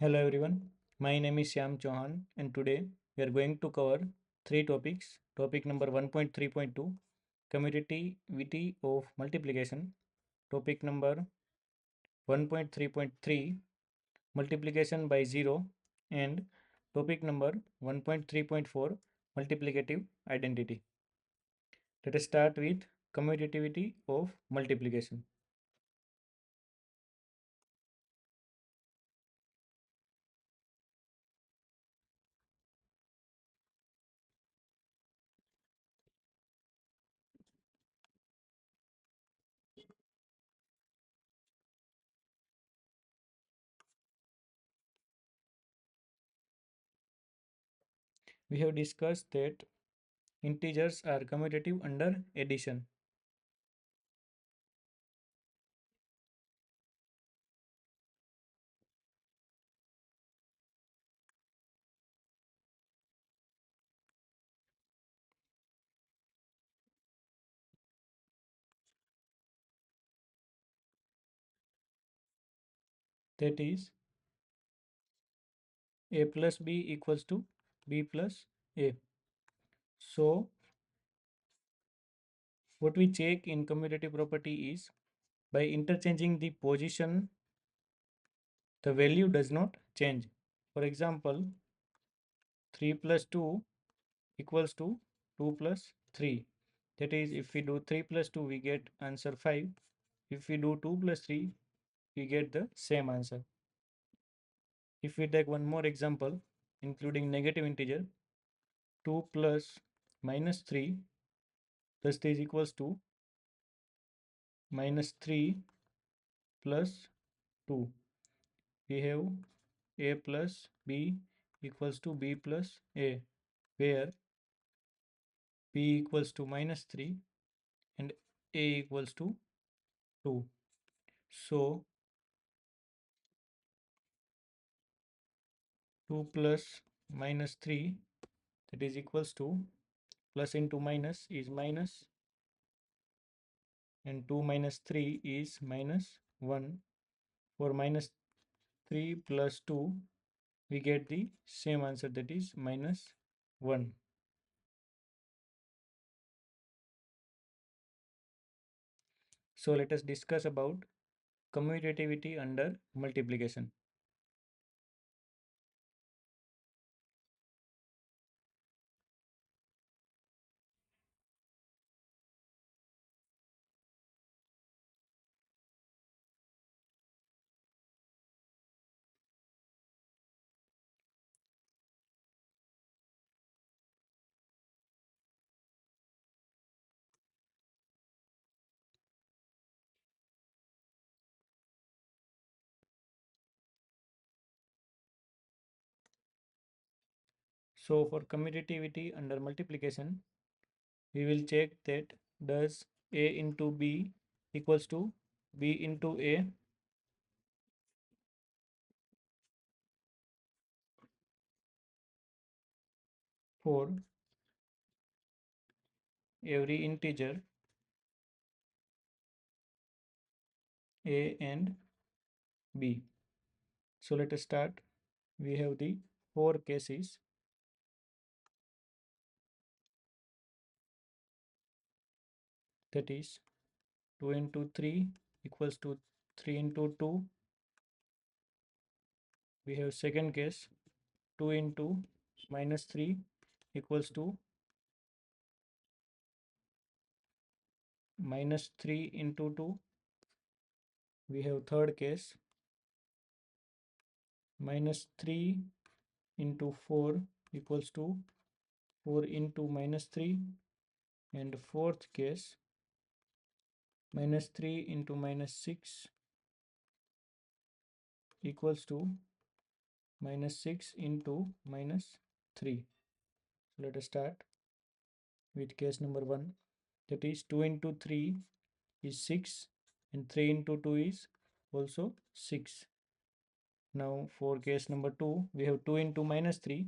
Hello everyone, my name is Shyam Chauhan and today we are going to cover three topics. Topic number 1.3.2 commutativity of multiplication. Topic number 1.3.3 multiplication by 0 and topic number 1.3.4 multiplicative identity. Let us start with commutativity of multiplication. We have discussed that integers are commutative under addition. That is a plus b equals to b plus a. So what we check in commutative property is by interchanging the position, the value does not change. For example, 3 plus 2 equals to 2 plus 3. That is, if we do 3 plus 2, we get answer 5. If we do 2 plus 3, we get the same answer. If we take one more example, including negative integer, 2 plus minus 3 plus 3 is equals to minus 3 plus 2. We have a plus b equals to b plus a, where b equals to minus 3 and a equals to 2. So 2 plus minus 3, that is equals to, plus into minus is minus, and 2 minus 3 is minus 1. For minus 3 plus 2, we get the same answer, that is minus 1. So let us discuss about commutativity under multiplication. So for commutativity under multiplication, we will check that does a into b equals to b into a. For every integer a and b. So let us start. We have the four cases. That is 2 into 3 equals to 3 into 2. We have second case, 2 into minus 3 equals to minus 3 into 2. We have third case, minus 3 into 4 equals to 4 into minus 3. And fourth case, minus 3 into minus 6 equals to minus 6 into minus 3. So let us start with case number 1. That is 2 into 3 is 6 and 3 into 2 is also 6. Now for case number 2, we have 2 into minus 3.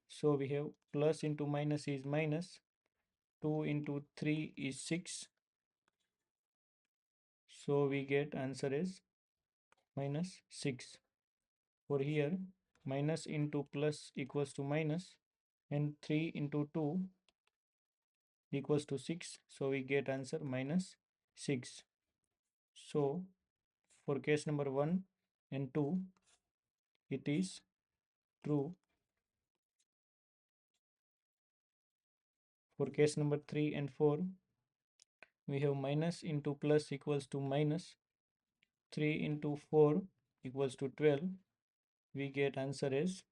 So we have plus into minus is minus. 2 into 3 is 6. So we get answer is minus 6. For here, minus into plus equals to minus, and 3 into 2 equals to 6. So we get answer minus 6. So for case number 1 and 2, it is true. For case number 3 and 4, we have minus into plus equals to minus, 3 into 4 equals to 12. We get answer as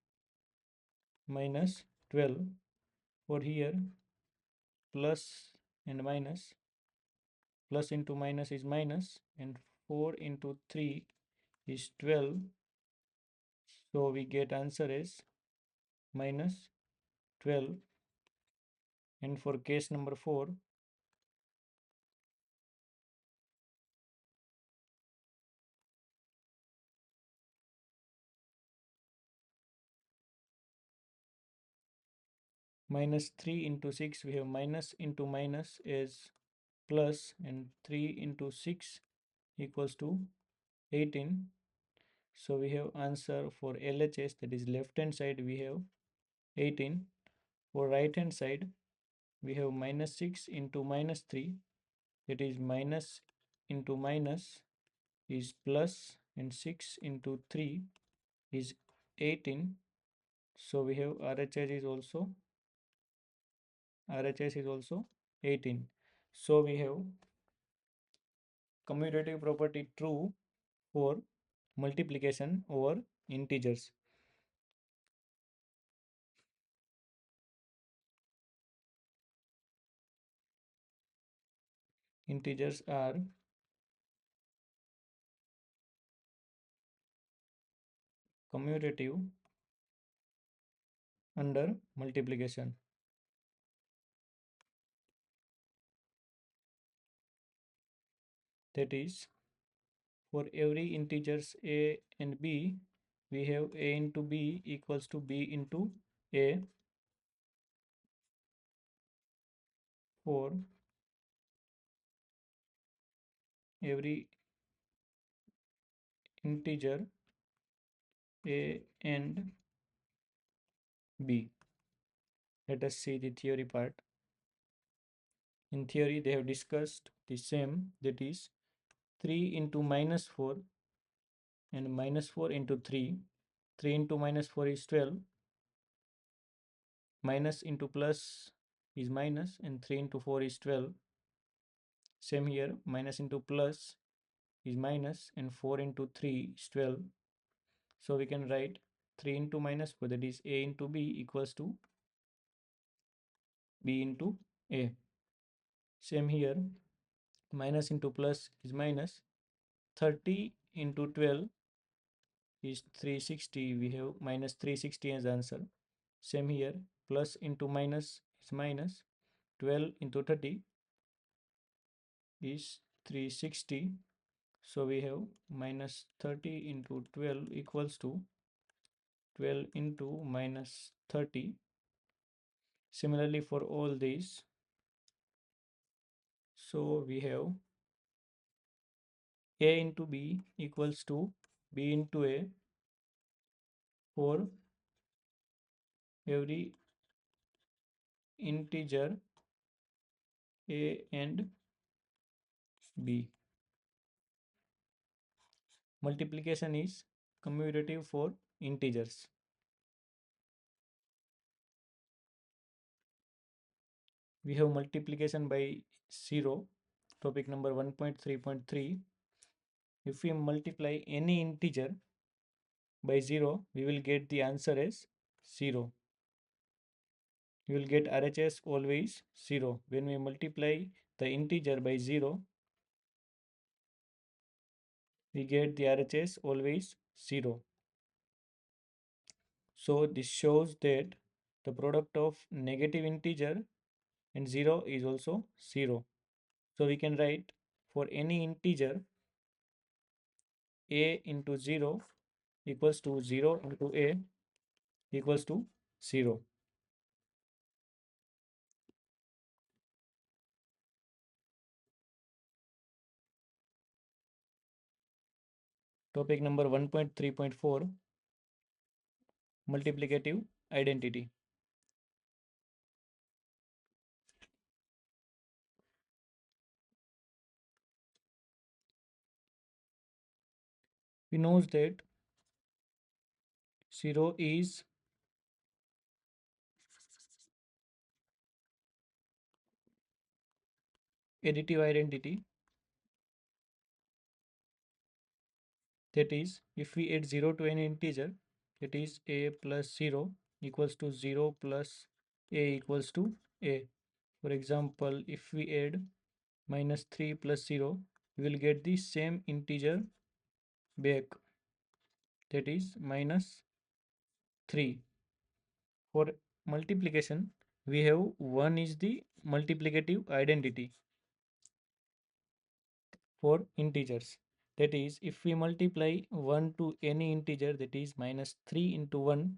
minus 12. For here, plus and minus, plus into minus is minus, and 4 into 3 is 12. So we get answer as minus 12. And for case number 4, minus 3 into 6, we have minus into minus is plus, and 3 into 6 equals to 18. So we have answer for LHS, that is left hand side we have 18. For right hand side we have minus 6 into minus 3, that is minus into minus is plus, and 6 into 3 is 18. So we have RHS is also 18. So we have commutative property true for multiplication over integers. Integers are commutative under multiplication. That is, for every integers a and b, we have a into b equals to b into a. For every integer a and b. Let us see the theory part. In theory, they have discussed the same, that is 3 into minus 4 and minus 4 into 3. 3 into minus 4 is 12. Minus into plus is minus, and 3 into 4 is 12. Same here, minus into plus is minus, and 4 into 3 is 12. So we can write 3 into minus 4, that is a into b equals to b into a. Same here, minus into plus is minus. 30 into 12 is 360. We have minus 360 as answer. Same here, plus into minus is minus. 12 into 30 is 360. So we have minus 30 into 12 equals to 12 into minus 30. Similarly for all these, so we have a into b equals to b into a for every integer a and b. Multiplication is commutative for integers. We have multiplication by 0, topic number 1.3.3. If we multiply any integer by 0, we will get the answer as 0. You will get RHS always 0. When we multiply the integer by 0, we get the RHS always 0. So this shows that the product of negative integer and 0 is also 0. So we can write for any integer a into 0 equals to 0 into a equals to 0. Topic number 1.3.4. multiplicative identity. We know that 0 is additive identity. That is, if we add 0 to any integer, that is a plus 0 equals to 0 plus a equals to a. For example, if we add minus 3 plus 0, we will get the same integer back, that is minus 3. For multiplication, we have 1 is the multiplicative identity for integers. That is, if we multiply 1 to any integer, that is minus 3 into 1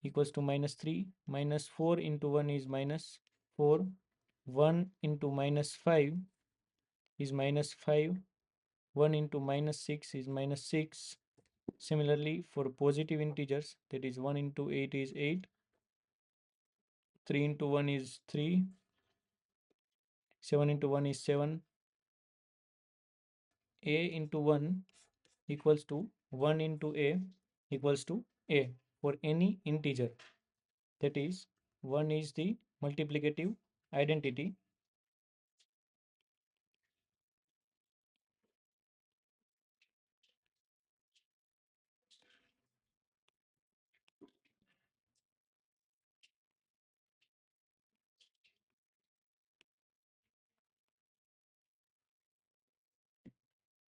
equals to minus 3, minus 4 into 1 is minus 4, 1 into minus 5 is minus 5, 1 into minus 6 is minus 6. Similarly, for positive integers, that is 1 into 8 is 8, 3 into 1 is 3, 7 into 1 is 7, a into 1 equals to 1 into a equals to a for any integer. That is, 1 is the multiplicative identity.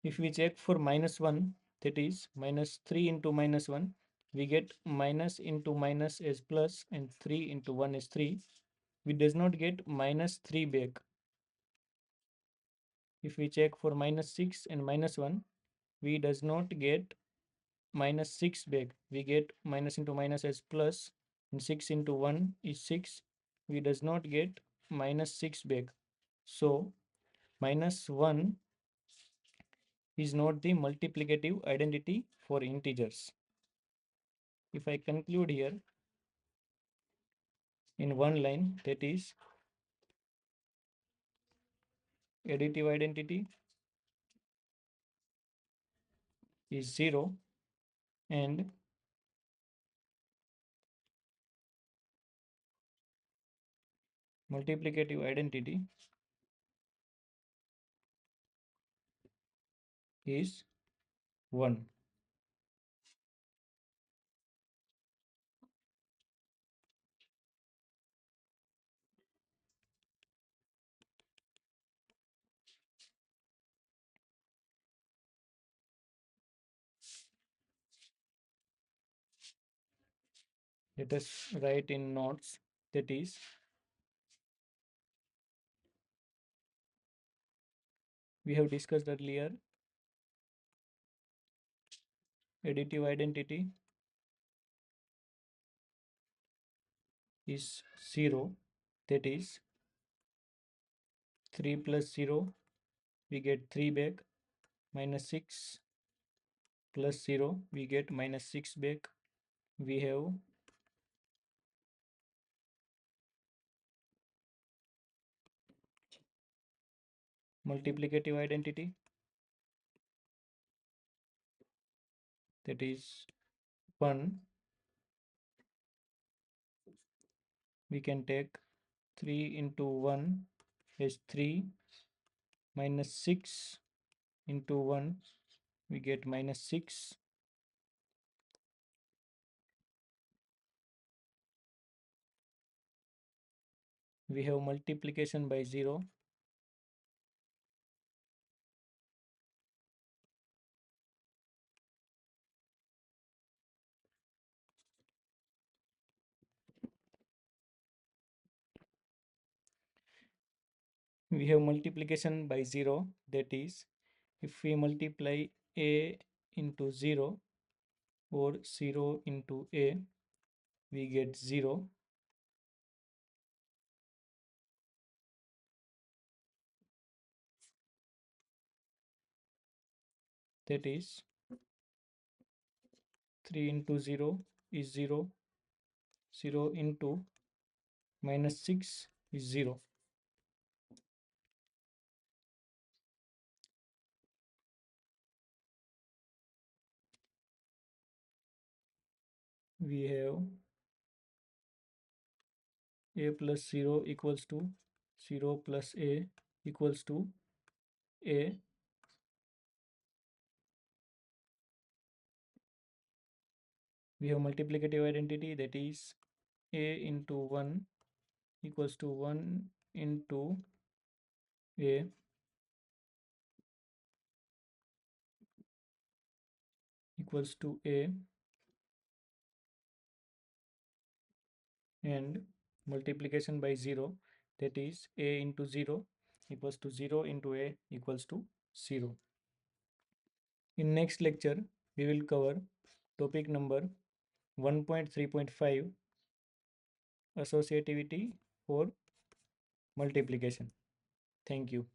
If we check for minus 1, that is minus 3 into minus 1, we get minus into minus as plus, and 3 into 1 is 3. We does not get minus 3 back. If we check for minus 6 and minus 1, we does not get minus 6 back. We get minus into minus as plus, and 6 into 1 is 6. We does not get minus 6 back. So minus 1 is not the multiplicative identity for integers. If I conclude here in one line, that is, additive identity is 0 and multiplicative identity is 1. Let us write in notes, that is, we have discussed earlier, additive identity is 0, that is 3 plus 0, we get 3 back, minus 6 plus 0, we get minus 6 back. We have multiplicative identity, that is 1. We can take 3 into 1 is 3, minus 6 into 1, we get minus 6. We have multiplication by 0. We have multiplication by 0, that is, if we multiply a into 0 or 0 into a, we get 0. That is, 3 into 0 is 0. 0 into minus 6 is 0. We have a plus 0 equals to 0 plus a equals to a. We have multiplicative identity, that is a into 1 equals to 1 into a equals to a, and multiplication by 0, that is a into 0 equals to 0 into a equals to 0. In next lecture we will cover topic number 1.3.5, associativity for multiplication. Thank you.